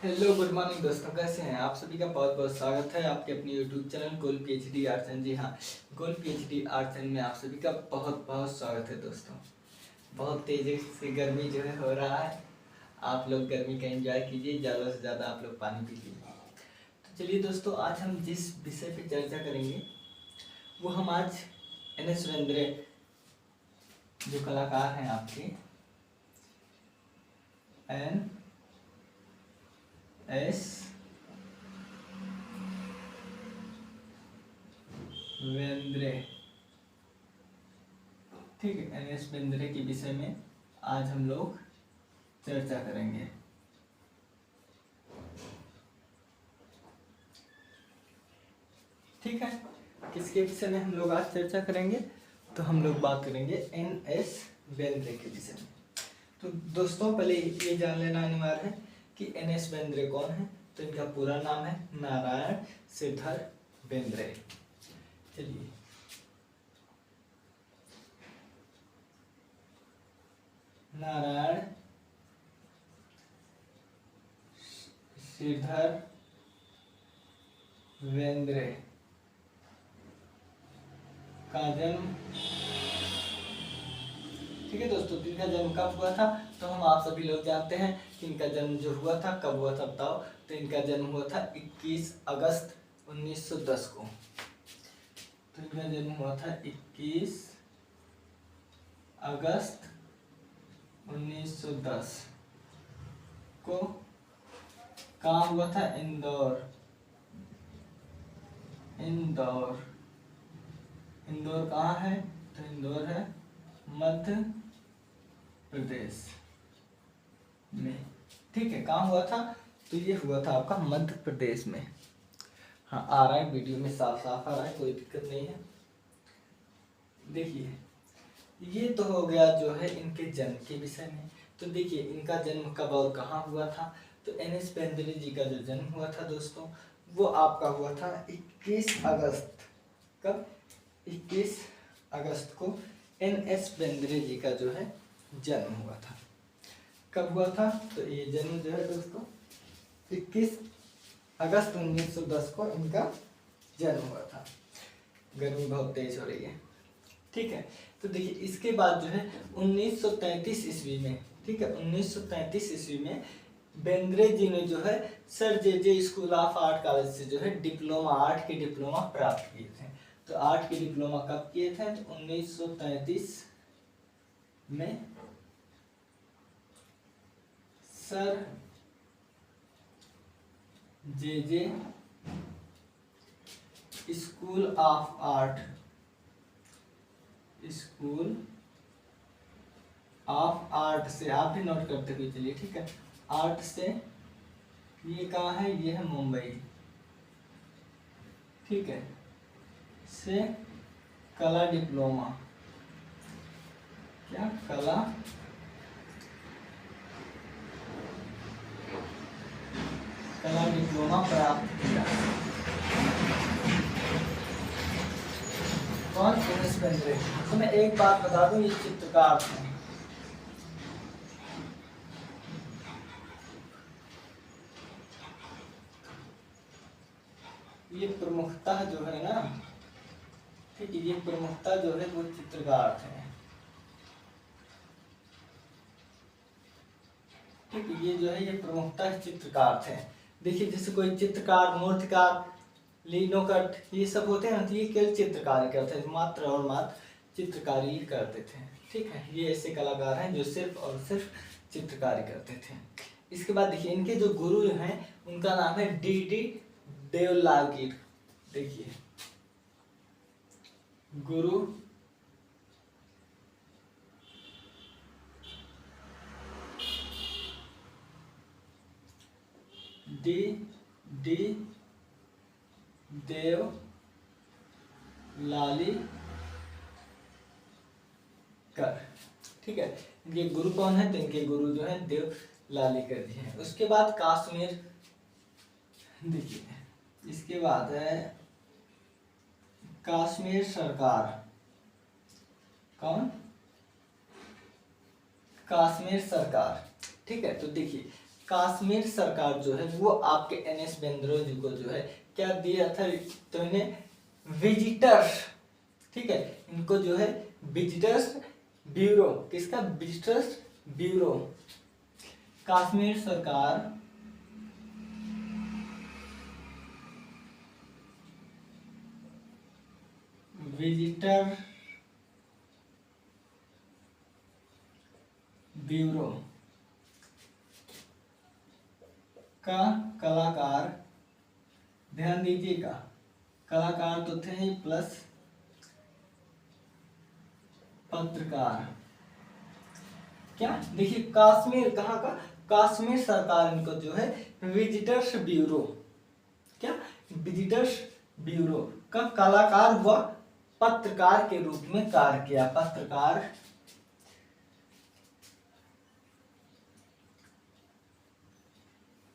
Hello good morning दोस्तों, कैसे हैं आप? सभी का बहुत बहुत स्वागत है आपके अपने YouTube channel goal PhD arts and. जी हाँ, गोल पीएचडी आर्ट्स एंड में आप सभी का बहुत बहुत स्वागत है दोस्तों। बहुत तेज़ी से गर्मी जो है हो रहा है। आप लोग गर्मी का एंजॉय कीजिए, ज़्यादा से ज़्यादा आप लोग पानी पीजिए। तो चलिए दोस्तों, आज हम जिस विषय पर चर्चा करेंगे वो हम आज NS बेंद्रे जो कलाकार हैं आपके NS बेंद्रे, ठीक है, NS बेंद्रे के विषय में आज हम लोग चर्चा करेंगे। ठीक है, किसके विषय में हम लोग आज चर्चा करेंगे? तो हम लोग बात करेंगे NS बेंद्रे के विषय में। तो दोस्तों, पहले ये जान लेना अनिवार्य है कि NS बेंद्रे कौन है। तो इनका पूरा नाम है नारायण श्रीधर बेंद्रे। चलिए, नारायण श्रीधर बेंद्रे का जन्म, ठीक है दोस्तों, इनका जन्म कब हुआ था? तो हम आप सभी लोग जानते हैं कि इनका जन्म जो हुआ था, कब हुआ था बताओ? तो इनका जन्म हुआ था 21 अगस्त 1910 को। तो इनका जन्म हुआ था 21 अगस्त 1910 को। कहाँ हुआ था? इंदौर। इंदौर, इंदौर कहाँ है? तो इंदौर है मध्य प्रदेश में। ठीक है, कहाँ हुआ था? तो ये हुआ था आपका मध्य प्रदेश में। हाँ, आ रहा है वीडियो में, साफ साफ आ रहा है, कोई दिक्कत नहीं है। देखिए, ये तो हो गया जो है इनके जन्म के विषय में। तो देखिए, इनका जन्म कब और कहाँ हुआ था? तो NS बेंद्रे जी का जो जन्म हुआ था दोस्तों, वो आपका हुआ था 21 अगस्त। कब? 21 अगस्त को NS बेंद्रे जी का जो है जन्म हुआ था। कब हुआ था? तो ये जन्म जो है दोस्तों 21 अगस्त 1910 को इनका जन्म हुआ था। गर्मी बहुत तेज हो रही है, ठीक है। तो देखिए, इसके बाद जो है 1933 ईस्वी में, ठीक है, 1933 ईस्वी में बेंद्रे जी ने जो है sir J school of art college से जो है डिप्लोमा, आर्ट के डिप्लोमा प्राप्त किए थे। तो आर्ट के डिप्लोमा कब किए थे? तो 1933 में sir J school of art, school of art से, आप भी नोट करते हुए चलिए, ठीक है। आर्ट से, ये कहाँ है? ये है मुंबई, ठीक है, से कला डिप्लोमा, क्या कला डिप्लोमा प्राप्त किया। कौन? NS बेंद्रे। तो मैं एक बात बता दूं, ये चित्रकार थे। ये प्रमुखता जो है ना, ठीक है, ये प्रमुखता जो है वो चित्रकार थे, ठीक है। ये जो है ये प्रमुखता चित्रकार थे। देखिए, जैसे कोई चित्रकार, मूर्तिकार, लिनोकट, ये सब होते हैं ना, तो ये केवल चित्रकारी करते थे, मात्र और मात्र चित्रकारी करते थे, ठीक है। ये ऐसे कलाकार हैं जो सिर्फ और सिर्फ चित्रकारी करते थे। इसके बाद देखिए, इनके जो गुरु हैं उनका नाम है D.D. देवलागीर। देखिए, गुरु D.D. देव लाली कर, ठीक है। ये गुरु कौन है? तो इनके गुरु जो है देव लालीकर जी हैं। उसके बाद काश्मीर, देखिए, इसके बाद है काश्मीर सरकार। कौन? काश्मीर सरकार, ठीक है। तो देखिए, कश्मीर सरकार जो है वो आपके एन.एस. बेंद्रे जी को जो है क्या दिया था, तो इन्हें विजिटर्स, ठीक है, इनको जो है विजिटर्स ब्यूरो, किसका, विजिटर्स ब्यूरो, कश्मीर सरकार विजिटर ब्यूरो का कलाकार, ध्यान दीजिएगा कलाकार तो थे ही प्लस पत्रकार, क्या, देखिए कश्मीर कहाँ का, कश्मीर सरकार इनको जो है विजिटर्स ब्यूरो, क्या, विजिटर्स ब्यूरो का कलाकार व पत्रकार के रूप में कार्य किया, पत्रकार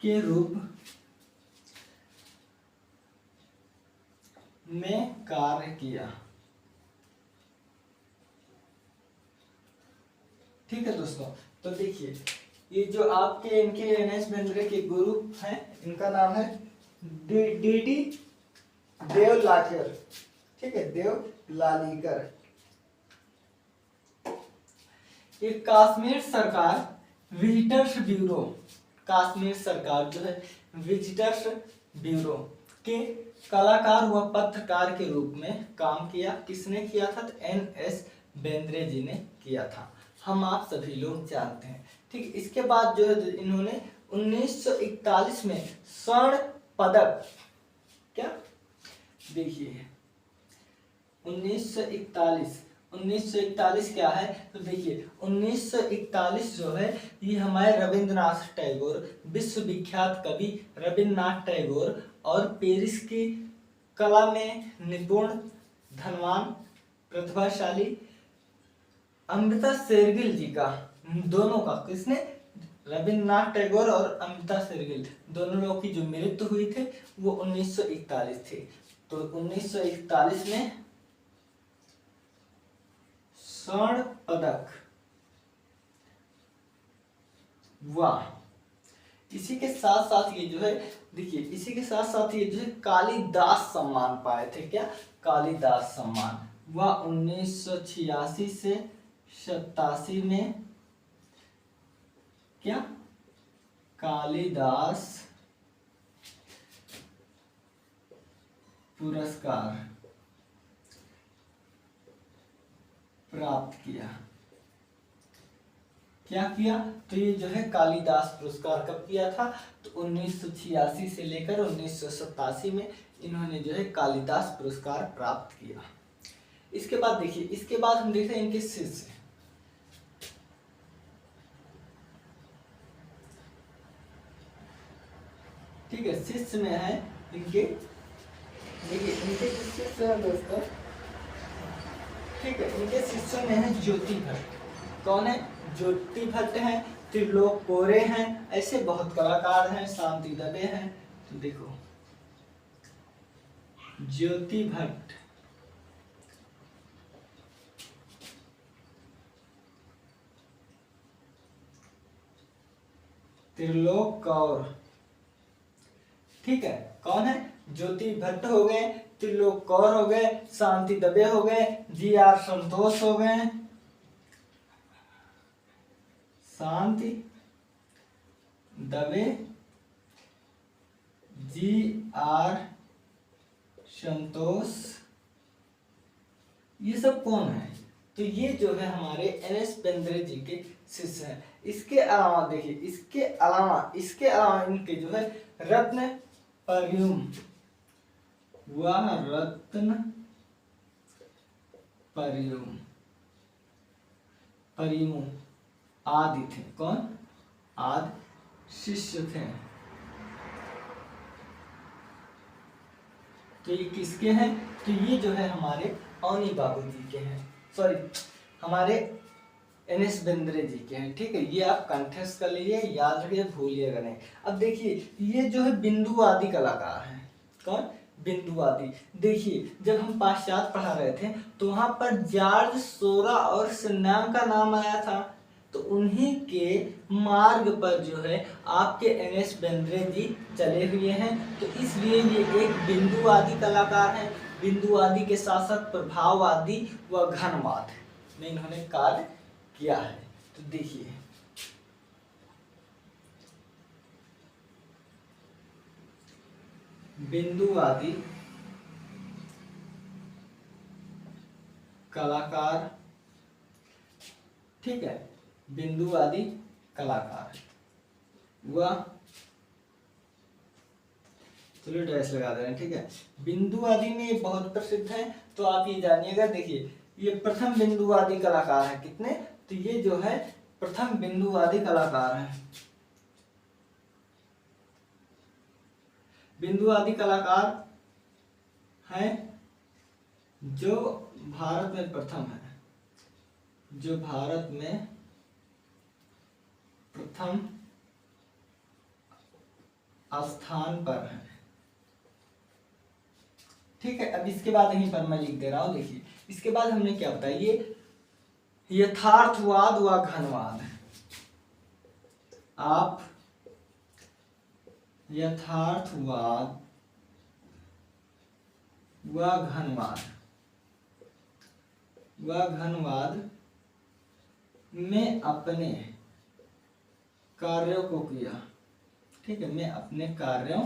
के रूप में कार्य किया। ठीक है दोस्तों, तो देखिए ये जो आपके इनके एन.एस. बेंद्रे के गुरु हैं, इनका नाम है डी.डी. देवलालीकर, ठीक है, देवलालीकर। ये कश्मीर सरकार विजिटर्स ब्यूरो, कश्मीर सरकार जो है विजिटर्स ब्यूरो के कलाकार व पत्रकार के रूप में काम किया। किसने किया था, तो एन.एस. बेंद्रे जी ने किया था, हम आप सभी लोग जानते हैं। ठीक, इसके बाद जो है इन्होंने 1941 में स्वर्ण पदक, क्या, देखिए 1941 क्या है, तो देखिए 1941 जो है ये हमारे रविंद्रनाथ टैगोर, विश्वविख्यात कवि रविंद्रनाथ टैगोर और पेरिस की कला में निपुण, धनवान, प्रतिभाशाली अमृता शेरगिल जी का, दोनों का, किसने, रविंद्रनाथ टैगोर और अमृता शेरगिल, दोनों लोगों की जो मृत्यु हुई थे वो 1941 थी। तो 1941 में स्वर्ण पदक, वाह, इसी के साथ साथ ये जो है, देखिए इसी के साथ साथ ये जो है कालिदास सम्मान पाए थे, क्या, कालिदास सम्मान, वह 1986 से 87 में, क्या, कालिदास पुरस्कार प्राप्त किया। क्या किया, तो ये जो है कालिदास पुरस्कार कब किया था, तो 1986 से लेकर 1987 में इन्होंने जो है कालिदास पुरस्कार प्राप्त किया। इसके बाद देखिए, इसके बाद हम देखते हैं इनके शिष्य, ठीक है, शिष्य में है इनके, देखिए इनके शिष्य हैं दोस्तों, ठीक है, इनके शिष्यों में है ज्योति भट्ट, कौन है, ज्योति भट्ट हैं, त्रिलोक कोरे हैं, ऐसे बहुत कलाकार हैं, शांति दबे हैं। तो देखो ज्योति भट्ट, त्रिलोक कौर, ठीक है, कौन है, ज्योति भट्ट हो गए, त्रिलोक कौर हो गए, शांति दबे हो गए, जी.आर. संतोष हो गए, शांति दबे, जी.आर. संतोष, ये सब कौन है, तो ये जो है हमारे एन.एस. बेंद्रे जी के शिष्य हैं। इसके अलावा देखिए, इसके अलावा इनके जो है रत्न पर्युम, वह रत्न पर्युम आदि थे, कौन, आदि शिष्य थे। तो ये किसके हैं, तो ये जो है हमारे अवनी बाबू जी के हैं, सॉरी हमारे एन.एस. बेंद्रे जी के हैं। ठीक है, ये आप कंठस्थ कर लीजिए, याद रखिए, भूलिएगा नहीं। अब देखिए ये जो है बिंदुवादी कलाकार हैं, कौन, बिंदुवादी। देखिए जब हम पाश्चात्य पढ़ा रहे थे तो वहां पर जॉर्ज सोरा और सिन्नाम का नाम आया था। तो उन्हीं के मार्ग पर जो है आपके एन.एस. बेंद्रे जी चले हुए हैं। तो इसलिए ये एक बिंदुवादी कलाकार हैं। बिंदुवादी के साथ साथ प्रभाववादी व घनवाद में इन्होंने कार्य किया है। तो देखिए बिंदुवादी कलाकार, ठीक है, बिंदुवादी कलाकार वह, चलो डैश लगा दे रहे हैं, ठीक है। बिंदुवादी में ये बहुत प्रसिद्ध है, तो आप ये जानिएगा। देखिए ये प्रथम बिंदुवादी कलाकार है। कितने? तो ये जो है प्रथम बिंदुवादी कलाकार है। बिंदुवादी कलाकार हैं जो भारत में प्रथम है, जो भारत में प्रथम स्थान पर है, ठीक है। अब इसके बाद यहीं पर मैं लिख दे रहा हूं। देखिए इसके बाद हमने क्या बताया, ये यथार्थवाद व घनवाद। आप यथार्थवाद व घनवाद में अपने कार्यों को किया, ठीक है। मैं अपने कार्यों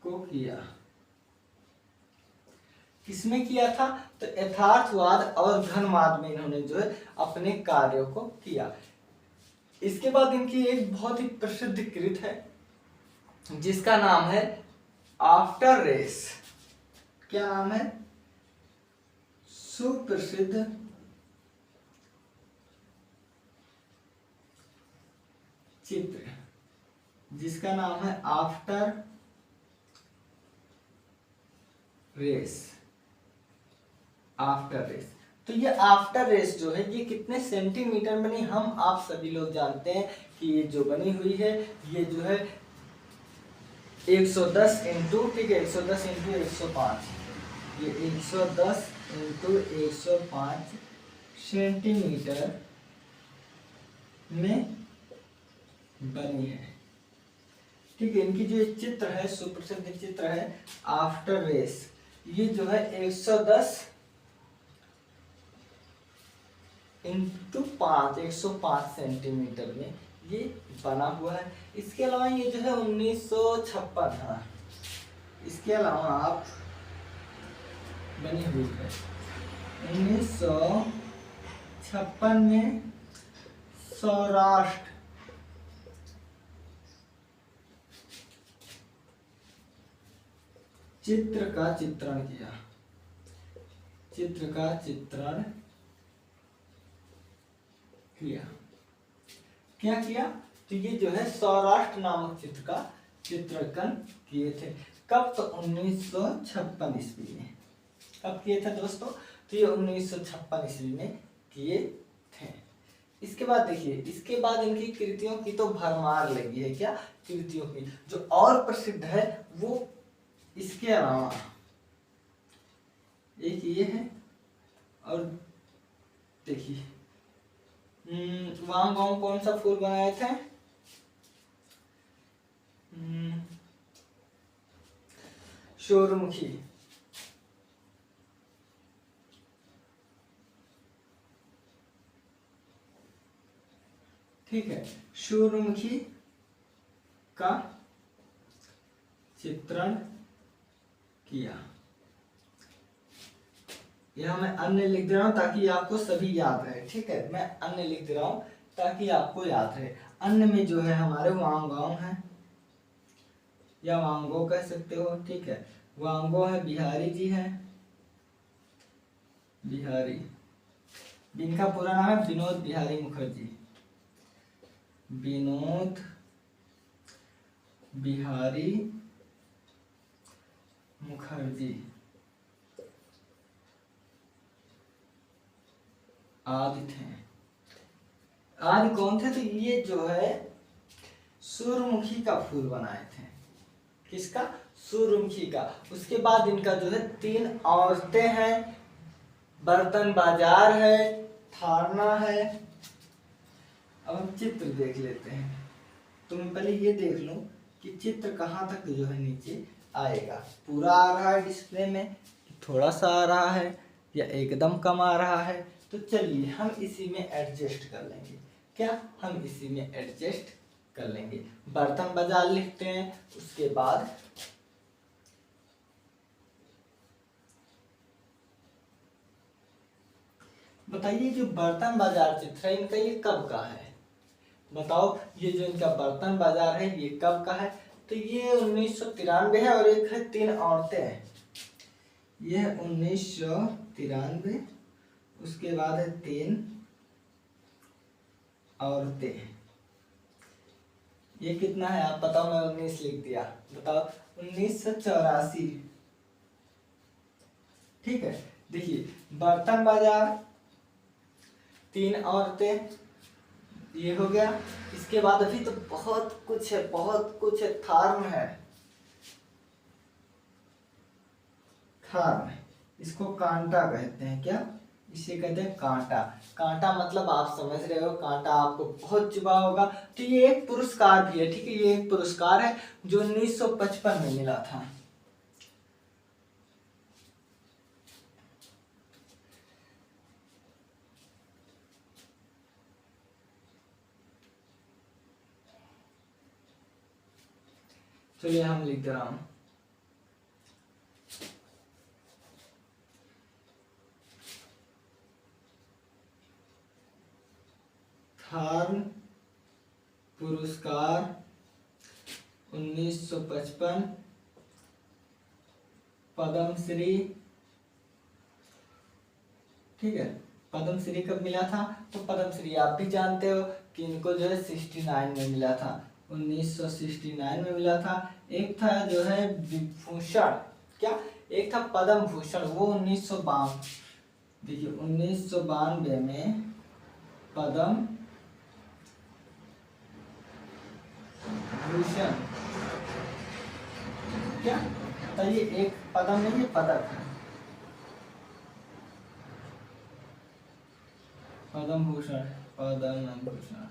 को किया। किसमें किया था? तो यथार्थवाद और घनवाद में इन्होंने जो है अपने कार्यों को किया। इसके बाद इनकी एक बहुत ही प्रसिद्ध कृत है जिसका नाम है आफ्टर रेस। क्या नाम है? सुप्रसिद्ध चित्र, जिसका नाम है आफ्टर रेस। आफ्टर रेस, तो ये आफ्टर रेस जो है ये कितने सेंटीमीटर बनी, हम आप सभी लोग जानते हैं कि ये जो बनी हुई है ये जो है 110 इंटू, ठीक है, 110 इंटू 105, ये 110 इंटू 105 सेंटीमीटर में बनी है, ठीक है। इनकी जो चित्र है, सुप्रसिद्ध चित्र है आफ्टर रेस, ये जो है 110 इंटू 5, 105 सेंटीमीटर में ये बना हुआ है। इसके अलावा ये जो है 1956, हाँ, इसके अलावा आप बनी हुई है 1956 में सौराष्ट्र चित्र का चित्रण किया, चित्र का चित्रण किया। क्या किया? तो ये जो है सौराष्ट्र नामक चित्र का चित्रण किए थे। कब? तो 1956 ईस्वी में। कब किए थे दोस्तों? तो ये 1956 ईस्वी में किए थे। इसके बाद देखिए, इसके बाद इनकी कृतियों की तो भरमार लगी है। क्या कृतियों की? जो और प्रसिद्ध है वो इसके अलावा एक ये है, और देखिए वांग गांव कौन सा फूल बनाए थे? सूर्यमुखी, ठीक है, सूर्यमुखी का चित्रण किया। यहाँ मैं अन्य लिख दे रहा हूं ताकि आपको सभी याद रहे, ठीक है। मैं अन्य लिख दे रहा हूं ताकि आपको याद रहे। अन्य में जो है हमारे वांगगांव है, या वांगो कह सकते हो, ठीक है। वांगो है, बिहारी जी है, बिहारी, जिनका पूरा नाम है विनोद बिहारी मुखर्जी, विनोद बिहारी मुखर्जी आदि थे। आदि कौन थे? तो ये जो है सूर्यमुखी का फूल बनाए थे। किसका? सूर्यमुखी का। उसके बाद इनका जो है 3 औरतें हैं बर्तन बाजार है, थारना है। अब हम चित्र देख लेते हैं। तो मैं पहले ये देख लूं कि चित्र कहाँ तक जो है नीचे आएगा। पूरा आ रहा है डिस्प्ले में, थोड़ा सा आ रहा है, या एकदम कम आ रहा है। तो चलिए हम इसी में एडजस्ट कर लेंगे। क्या हम इसी में एडजस्ट कर लेंगे। बर्तन बाजार लिखते हैं, उसके बाद बताइए जो बर्तन बाजार चित्र है इनका ये कब का है। बताओ ये जो इनका बर्तन बाजार है ये कब का है। तो ये 1993 है, और एक है तीन औरतें हैं, ये है 1993। उसके बाद है तीन औरतें, ये कितना है आप बताओ। मैं 19 लिख दिया, बताओ 1984। ठीक है, देखिए बर्तन बाजार, तीन औरतें, ये हो गया। इसके बाद अभी तो बहुत कुछ है, बहुत कुछ है। थार्म है, थार्म, इसको कांटा कहते हैं। क्या इसे कहते हैं? कांटा। कांटा मतलब आप समझ रहे हो, कांटा आपको बहुत चुभा होगा। तो ये एक पुरस्कार भी है, ठीक है, ये एक पुरस्कार है जो 1955 में मिला था। चलिए हम लिख दे रहा हूं, थार्म पुरस्कार 1955, पद्मश्री। ठीक है, पद्मश्री कब मिला था? तो पद्मश्री आप भी जानते हो कि इनको जो है 69 में मिला था, 1969 में मिला था। एक था जो है विभूषण, क्या एक था पद्म भूषण, वो 1952। देखिए 1992 में पद्म भूषण। क्या तो ये एक पद्म नहीं, ये पदक है, पद्म भूषण, पद्म भूषण।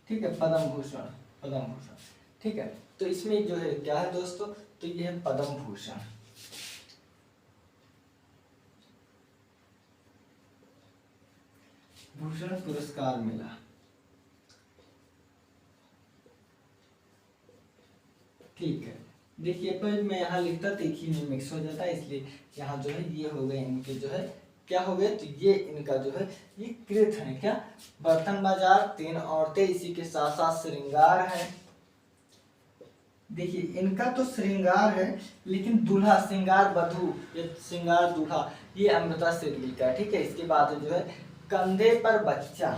ठीक है, पद्म भूषण, पद्म भूषण। ठीक है, तो इसमें जो है क्या है दोस्तों, तो ये है पद्म भूषण। भूषण पुरस्कार मिला। ठीक है, देखिए पर मैं यहाँ लिखता तो एक ही में मिक्स हो जाता है, इसलिए यहाँ जो है ये हो गए इनके जो है क्या हो गए। तो ये इनका जो है ये कृत है। क्या बर्तन बाजार, तीन औरतें, इसी के साथ साथ श्रृंगार है। देखिए इनका तो श्रृंगार है, लेकिन दूल्हा, श्रृंगार वधू या श्रृंगार दूल्हा, ये अमृता शेरगिल का है। ठीक है, इसके बाद जो है कंधे पर बच्चा,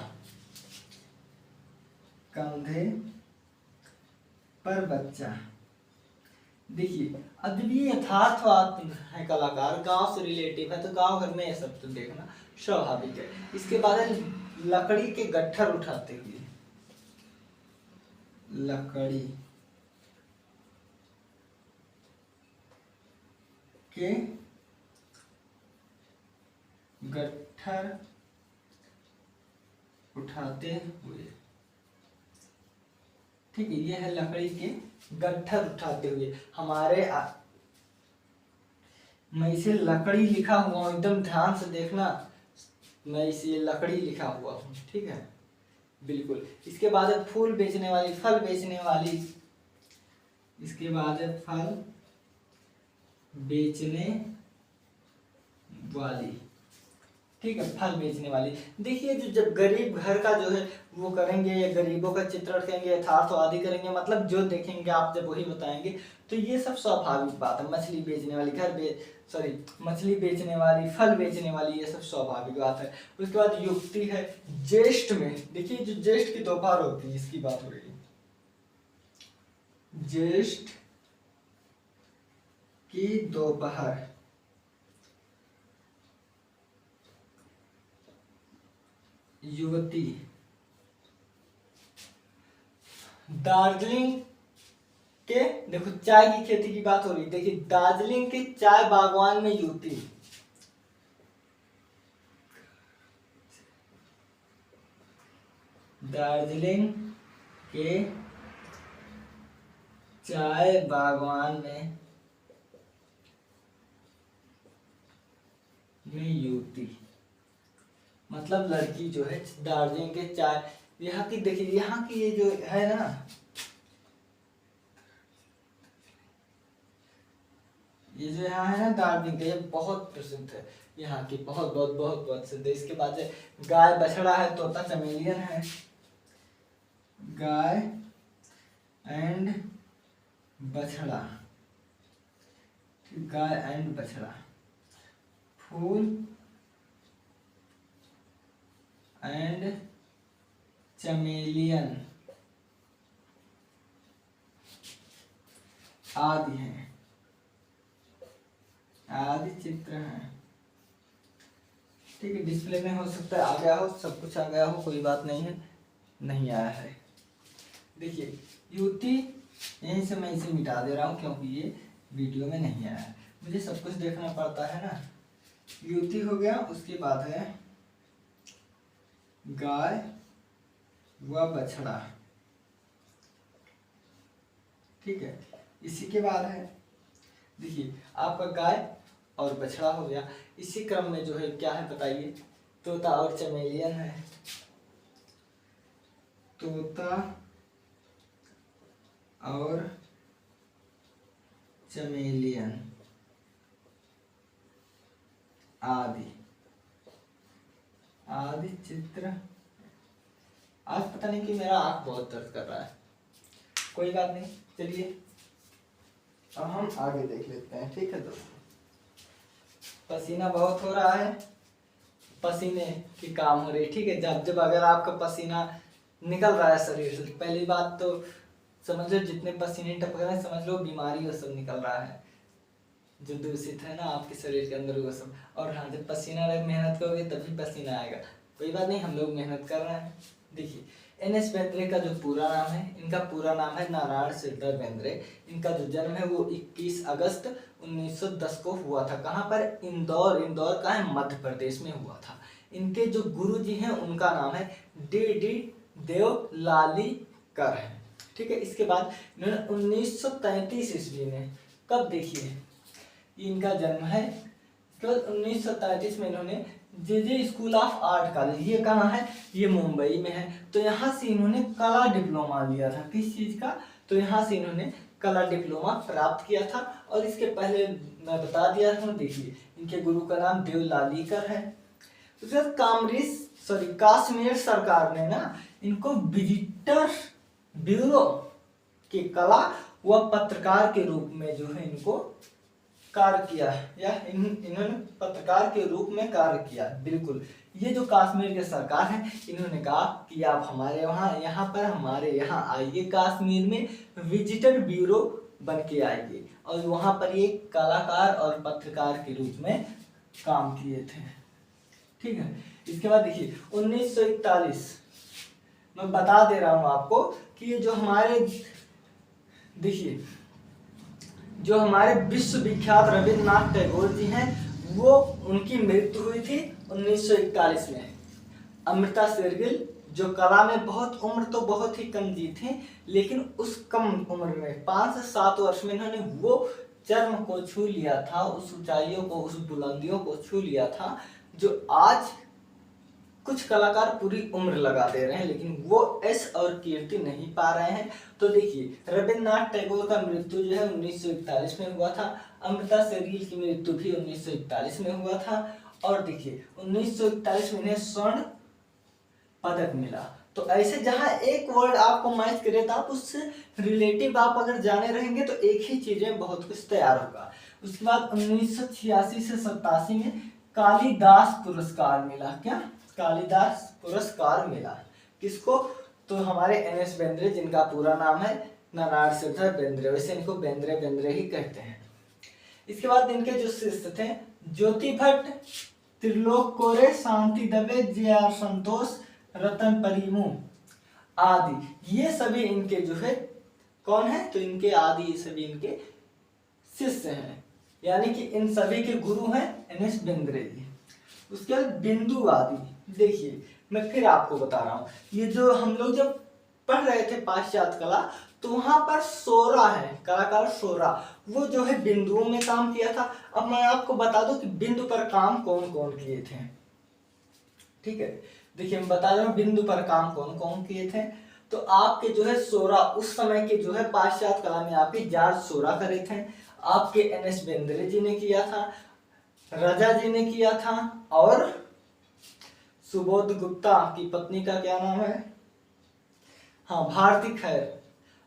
कंधे पर बच्चा। देखिए अद्वितीय यथार्थवाद है कलाकार, गांव से रिलेटिव है, तो गांव घर में ये सब तो देखना स्वाभाविक है। इसके बाद है लकड़ी के गट्ठर उठाते हुए, लकड़ी के गट्ठर उठाते हुए। ठीक है, ये है लकड़ी के गट्ठर उठाते हुए। हमारे मैं इसे लकड़ी लिखा हुआ हूं, एकदम ध्यान से देखना, मैं इसे लकड़ी लिखा हुआ हूं। ठीक है, बिल्कुल। इसके बाद है फूल बेचने वाली, फल बेचने वाली। इसके बाद है फल बेचने वाली। ठीक है, फल बेचने वाली। देखिए जो जब गरीब घर का जो है वो करेंगे, या गरीबों का चित्रण करेंगे, यथार्थवादी करेंगे, मतलब जो देखेंगे आप जब वही बताएंगे, तो ये सब स्वाभाविक बात है। मछली बेचने वाली, मछली बेचने वाली, फल बेचने वाली, ये सब स्वाभाविक बात है। उसके बाद युक्ति है ज्येष्ठ में। देखिए जो ज्येष्ठ की दोपहर होती है, इसकी बात हो रही है, ज्येष्ठ की दोपहर। युवती, दार्जिलिंग के देखो चाय की खेती की बात हो रही, देखिए दार्जिलिंग के चाय बागवान में युवती, दार्जिलिंग के चाय बागवान में युवती मतलब लड़की जो है दार्जिलिंग के चाय, यहाँ की देखिए यहाँ की ये जो है ना, ये जो यहाँ है ना दार्जिलिंग का, ये बहुत प्रसिद्ध है यहाँ की, बहुत बहुत बहुत प्रसिद्ध है। इसके बाद गाय बछड़ा है, तोता चमेलियन है, गाय एंड बछड़ा, गाय एंड बछड़ा, फूल एंड चमेलियन आदि हैं, आदि चित्र हैं। ठीक है, डिस्प्ले में हो सकता है आ गया हो, सब कुछ आ गया हो, कोई बात नहीं है, नहीं आया है। देखिए युवती, यहीं से मैं इसे मिटा दे रहा हूँ क्योंकि ये वीडियो में नहीं आया है, मुझे सब कुछ देखना पड़ता है ना। युवती हो गया, उसके बाद है गाय व बछड़ा, ठीक है। इसी के बाद है देखिए आपका गाय और बछड़ा हो गया, इसी क्रम में जो है क्या है बताइए, तोता और चमेलियन है, तोता और चमेलियन आदि, आदि चित्र। आज पता नहीं कि मेरा आंख बहुत दर्द कर रहा है, कोई बात नहीं, चलिए अब हम आगे देख लेते हैं। ठीक है दोस्तों, पसीना बहुत हो रहा है, पसीने की काम हो रही है, ठीक है। जब जब अगर आपका पसीना निकल रहा है शरीर से, पहली बात तो समझ लो जितने पसीने टपक रहे हैं समझ लो बीमारी वो सब निकल रहा है, जो दूषित है ना आपके शरीर के अंदर वो सब। और हाँ, जब पसीना रहे मेहनत करोगे तभी पसीना आएगा, कोई बात नहीं, हम लोग मेहनत कर रहे हैं। देखिए एन.एस. बेंद्रे का जो पूरा नाम है, इनका पूरा नाम है नारायण श्रीधर बेंद्रे। इनका जो जन्म है वो 21 अगस्त 1910 को हुआ था। कहाँ पर? इंदौर, इंदौर का है मध्य प्रदेश में हुआ था। इनके जो गुरु जी हैं उनका नाम है डी देवलालीकर है, ठीक है। इसके बाद इन्होंने 1933 ईस्वी में, कब देखिए इनका जन्म है, तो 1933 में इन्होंने जे स्कूल ऑफ आर्ट कॉलेज, ये कहाँ है, ये मुंबई में है, तो यहाँ से इन्होंने कला डिप्लोमा लिया था। किस चीज़ का? तो यहाँ से इन्होंने कला डिप्लोमा प्राप्त किया था। और इसके पहले मैं बता दिया था, देखिए इनके गुरु का नाम देवलालीकर है। उसके बाद काश्मीर सरकार ने ना इनको विजिटर ब्यूरो की कला व पत्रकार के रूप में जो है इनको कार्य किया, या इन्होंने पत्रकार के रूप में कार्य किया। बिल्कुल, ये जो कश्मीर के सरकार है इन्होंने कहा कि आप हमारे वहाँ यहाँ पर हमारे यहाँ आइए, कश्मीर में विजिटर ब्यूरो बन के आइए, और वहाँ पर ये कलाकार और पत्रकार के रूप में काम किए थे, ठीक है। इसके बाद देखिए 1941, मैं बता दे रहा हूँ आपको कि ये जो हमारे देखिए जो हमारे विश्वविख्यात रविन्द्रनाथ टैगोर जी हैं, वो उनकी मृत्यु हुई थी 1941 में। अमृता शेरगिल जो कला में बहुत उम्र तो बहुत ही कम जी थी, लेकिन उस कम उम्र में 5 से 7 वर्ष में इन्होंने वो चरम को छू लिया था, उस ऊंचाइयों को, उस बुलंदियों को छू लिया था जो आज कुछ कलाकार पूरी उम्र लगा दे रहे हैं, लेकिन वो यश और कीर्ति नहीं पा रहे हैं। तो देखिए रविन्द्रनाथ टैगोर का मृत्यु जो है 1941 में हुआ था, अमृता शेरगिल की मृत्यु भी 1941 में हुआ था, और देखिए 1941 में इन्हें स्वर्ण पदक मिला। तो ऐसे जहां एक वर्ड आपको मैच करे तो आप उससे रिलेटिव आप अगर जाने रहेंगे तो एक ही चीजें बहुत कुछ तैयार होगा। उसके बाद 1986 से 87 में कालिदास पुरस्कार मिला। क्या? कालिदास पुरस्कार मिला। किसको? तो हमारे एन.एस. बेंद्रे, जिनका पूरा नाम है नारायण श्रीधर बेंद्रे, वैसे इनको बेंद्रे बेंद्रे ही कहते हैं। इसके बाद इनके जो शिष्य थे ज्योति भट्ट, त्रिलोक कोरे, शांति दवे, जे.आर. संतोष, रतन परिमू आदि, ये सभी इनके जो है कौन है? तो इनके आदि सभी इनके शिष्य हैं, यानी कि इन सभी के गुरु हैं एन.एस. बेंद्रे जी। उसके बाद बिंदुवादी, देखिए मैं फिर आपको बता रहा हूँ, ये जो हम लोग जब पढ़ रहे थे पाश्चात्य कला, तो वहां पर सोरा है, कलाकार सोरा, वो जो है बिंदुओं में काम किया था। अब मैं आपको बता दूं कि बिंदु पर काम कौन कौन किए थे। ठीक है, देखिए मैं बता रहा हूँ बिंदु पर काम कौन कौन किए थे। तो आपके जो है सोरा, उस समय के जो है पाश्चात्य कला में आपके जॉर्ज सोरा करे थे, आपके एन.एस. बेंद्रे जी ने किया था, राजा जी ने किया था, और सुबोध गुप्ता की पत्नी का क्या नाम है? हाँ, भारती खैर,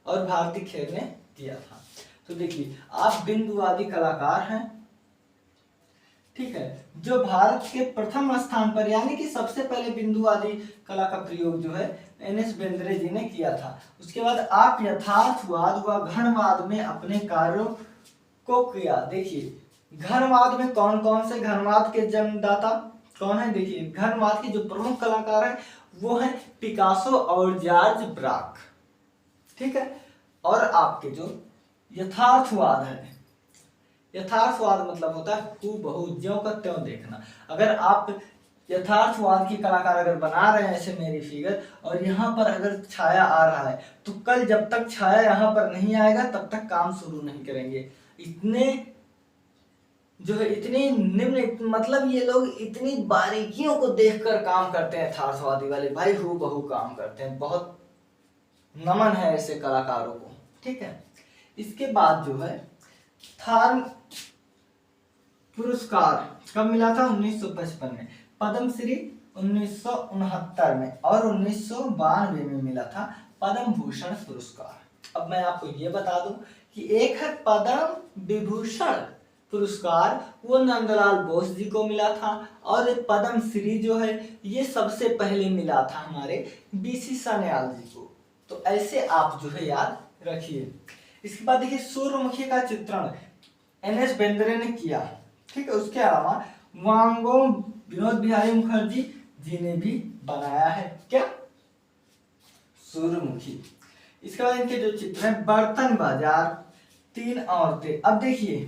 और भारती खैर ने किया था। तो देखिए आप बिंदुवादी कलाकार हैं, ठीक है, जो भारत के प्रथम स्थान पर, यानी कि सबसे पहले बिंदुवादी कला का प्रयोग जो है एन.एस. बेंद्रे जी ने किया था। उसके बाद आप यथार्थवाद व घनवाद में अपने कार्यों को किया। देखिए घनवाद में कौन कौन से घनवाद के जन्मदाता कौन है? देखिए घनवाद के जो प्रमुख कलाकार हैं वो हैं पिकासो और जॉर्ज ब्राक, ठीक है। और आपके जो यथार्थवाद है, यथार्थवाद मतलब होता है हूबहू ज्यों का त्यों देखना। अगर आप यथार्थवाद की कलाकार अगर बना रहे हैं ऐसे मेरी फिगर, और यहाँ पर अगर छाया आ रहा है, तो कल जब तक छाया यहाँ पर नहीं आएगा तब तक काम शुरू नहीं करेंगे। इतने जो है इतनी निम्न, मतलब ये लोग इतनी बारीकियों को देखकर काम करते हैं, यथार्थवादी वाले भाई हूबहू काम करते हैं। बहुत नमन है ऐसे कलाकारों को, ठीक है। इसके बाद जो है थार्म पुरस्कार कब मिला था? 1955 में, पद्मश्री 1969 में, और 1992 में मिला था पद्म भूषण पुरस्कार। अब मैं आपको ये बता दूं कि एक है पद्म विभूषण पुरस्कार, वो नंदलाल बोस जी को मिला था, और पद्म श्री जो है ये सबसे पहले मिला था हमारे बी.सी. सान्याल जी को। तो ऐसे आप जो है याद रखिए। इसके बाद देखिए सूर्यमुखी का चित्रण एन.एस. बेंद्रे ने किया, ठीक है। उसके अलावा वांगो विनोद बिहारी मुखर्जी जी ने भी बनाया है क्या? सूर्यमुखी। इसके बाद इनके जो चित्र है बर्तन बाजार, तीन औरतें। अब देखिए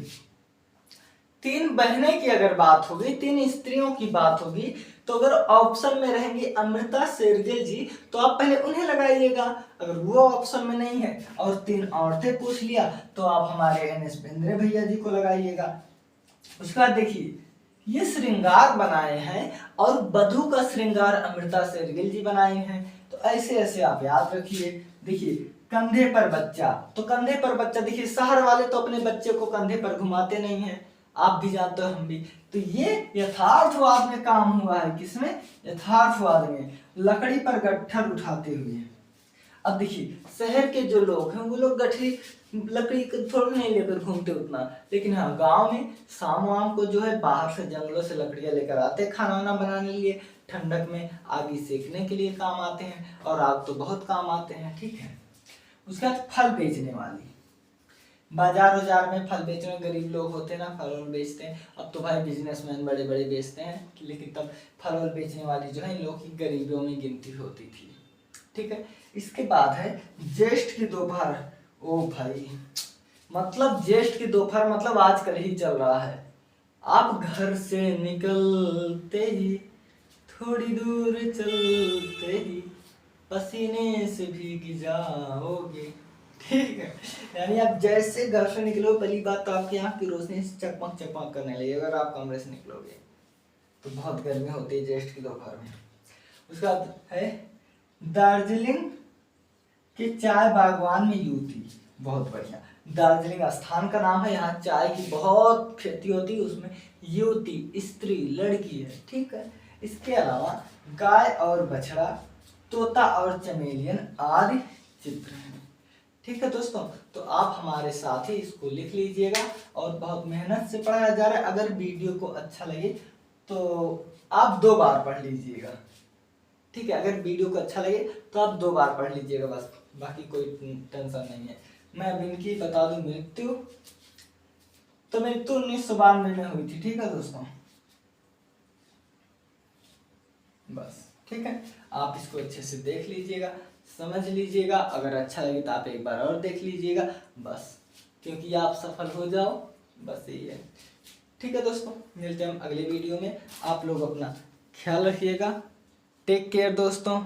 तीन बहनें की अगर बात होगी, तीन स्त्रियों की बात होगी, तो अगर ऑप्शन में रहेंगी अमृता शेरगिल जी, तो आप पहले उन्हें लगाइएगा। अगर वो ऑप्शन में नहीं है और तीन औरतें पूछ लिया, तो आप हमारे एन.एस. बेंद्रे भैया जी को लगाइएगा। उसके बाद देखिए ये श्रृंगार बनाए हैं, और वधू का श्रृंगार अमृता शेरगिल जी बनाए हैं। तो ऐसे ऐसे आप याद रखिए। देखिए कंधे पर बच्चा, तो कंधे पर बच्चा, देखिए शहर वाले तो अपने बच्चे को कंधे पर घुमाते नहीं है, आप भी जानते हो, हम भी। तो ये यथार्थवाद में काम हुआ है, किसमें? यथार्थवाद में, लकड़ी पर गट्ठर उठाते हुए। अब देखिए शहर के जो लोग हैं वो लोग गठरी लकड़ी थोड़ा नहीं लेकर घूमते उतना, लेकिन हाँ गांव में शाम वाम को जो है बाहर से जंगलों से लकड़ियां लेकर आते हैं, खाना वाना बनाने के लिए, ठंडक में आग सेकने के लिए काम आते हैं, और आग तो बहुत काम आते हैं, ठीक है। उसके बाद फल बेचने वाली, बाजार उजार में फल बेचने, गरीब लोग होते हैं ना, फल वल बेचते हैं। अब तो भाई बिजनेसमैन बड़े बड़े बेचते हैं, लेकिन तब फल वल बेचने वाली जो है इन लोगों की गरीबियों में गिनती होती थी, ठीक है। इसके बाद है ज्येष्ठ की दोपहर। ओ भाई, मतलब ज्येष्ठ की दोपहर मतलब आजकल ही चल रहा है। आप घर से निकलते ही, थोड़ी दूर चलते ही, पसीने से भीग जाओगे, ठीक है। यानी आप जैसे घर से निकलो, पहली बात तो आपकी आंख की रोशनी चकमक चकमक करने लगेगी अगर आप कमरे से निकलोगे। तो बहुत गर्मी होती है ज्येष्ठ की दोपहर में। उसके बाद है दार्जिलिंग के चाय बागवान में युवती, बहुत बढ़िया। दार्जिलिंग स्थान का नाम है, यहाँ चाय की बहुत खेती होती है, उसमें युवती स्त्री लड़की है, ठीक है। इसके अलावा गाय और बछड़ा, तोता और चमेलियन आदि चित्र हैं, ठीक है दोस्तों। तो आप हमारे साथ ही इसको लिख लीजिएगा, और बहुत मेहनत से पढ़ाया जा रहा है। अगर वीडियो को अच्छा लगे तो आप 2 बार पढ़ लीजिएगा, ठीक है। अगर वीडियो को अच्छा लगे तो आप 2 बार पढ़ लीजिएगा बस, बाकी कोई टेंशन नहीं है। मैं अब इनकी बता दूं मृत्यु, तो मृत्यु 1992 में हुई थी, ठीक है दोस्तों, बस। ठीक है, आप इसको अच्छे से देख लीजिएगा, समझ लीजिएगा। अगर अच्छा लगे तो आप एक बार और देख लीजिएगा, बस, क्योंकि आप सफल हो जाओ, बस यही है। ठीक है दोस्तों, मिलते हैं हम अगले वीडियो में। आप लोग अपना ख्याल रखिएगा। टेक केयर दोस्तों।